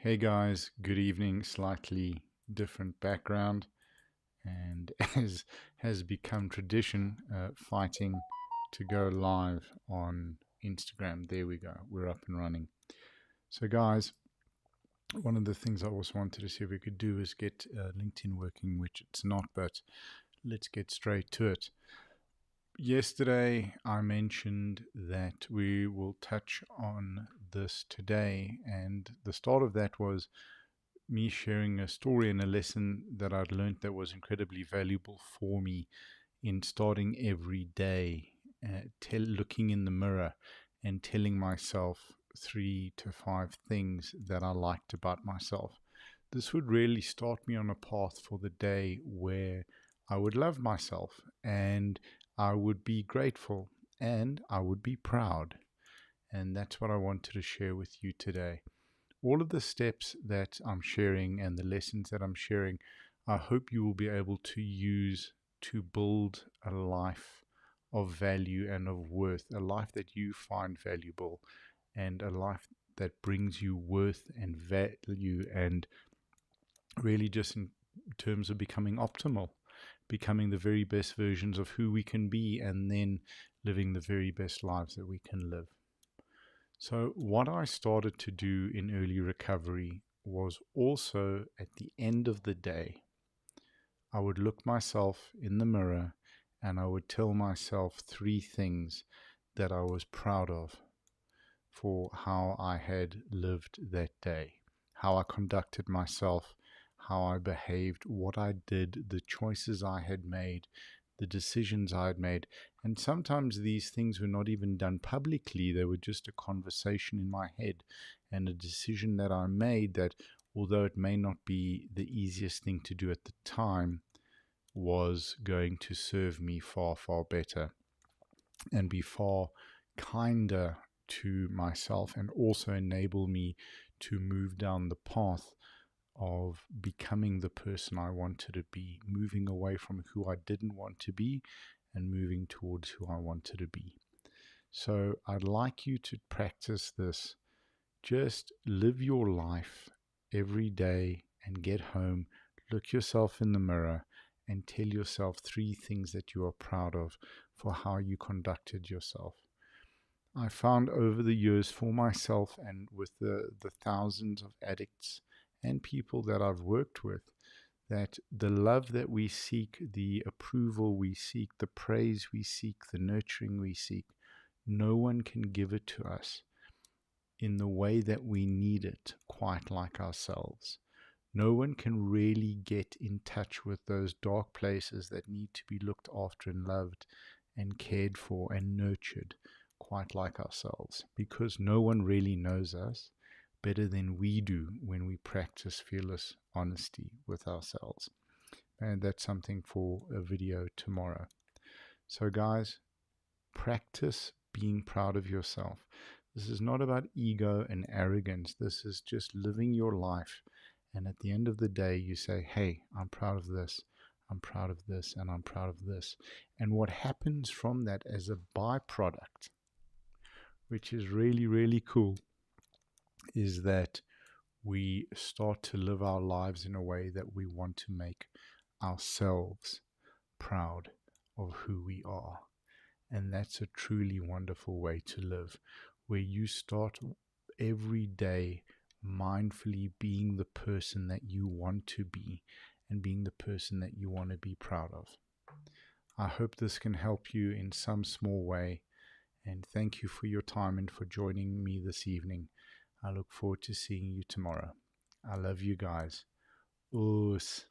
Hey guys, good evening. Slightly different background, and as has become tradition, fighting to go live on Instagram. There we go, we're up and running. So, guys, one of the things I also wanted to see if we could do is get LinkedIn working, which it's not, but let's get straight to it. Yesterday, I mentioned that we will touch on this today, and the start of that was me sharing a story and a lesson that I'd learned that was incredibly valuable for me in starting every day, looking in the mirror and telling myself 3 to 5 things that I liked about myself. This would really start me on a path for the day where I would love myself and I would be grateful and I would be proud. And that's what I wanted to share with you today. All of the steps that I'm sharing and the lessons that I'm sharing, I hope you will be able to use to build a life of value and of worth, a life that you find valuable, and a life that brings you worth and value, and really just in terms of becoming optimal, becoming the very best versions of who we can be, and then living the very best lives that we can live. So, what I started to do in early recovery was also at the end of the day, I would look myself in the mirror and I would tell myself 3 things that I was proud of for how I had lived that day, how I conducted myself, how I behaved, what I did, the choices I had made, the decisions I had made. And sometimes these things were not even done publicly, they were just a conversation in my head and a decision that I made that, although it may not be the easiest thing to do at the time, was going to serve me far, far better and be far kinder to myself, and also enable me to move down the path of becoming the person I wanted to be, moving away from who I didn't want to be and moving towards who I wanted to be. So I'd like you to practice this. Just live your life every day and get home, look yourself in the mirror, and tell yourself 3 things that you are proud of for how you conducted yourself. I found over the years for myself and with the thousands of addicts and people that I've worked with, that the love that we seek, the approval we seek, the praise we seek, the nurturing we seek, no one can give it to us in the way that we need it quite like ourselves. No one can really get in touch with those dark places that need to be looked after and loved and cared for and nurtured quite like ourselves, because no one really knows us better than we do when we practice fearless honesty with ourselves. And that's something for a video tomorrow. So, guys, practice being proud of yourself. This is not about ego and arrogance. This is just living your life. And at the end of the day, you say, hey, I'm proud of this, I'm proud of this, and I'm proud of this. And what happens from that as a byproduct, which is really, really cool, is that we start to live our lives in a way that we want to make ourselves proud of who we are. And that's a truly wonderful way to live, where you start every day mindfully being the person that you want to be and being the person that you want to be proud of. I hope this can help you in some small way, and thank you for your time and for joining me this evening. I look forward to seeing you tomorrow. I love you guys. Oos.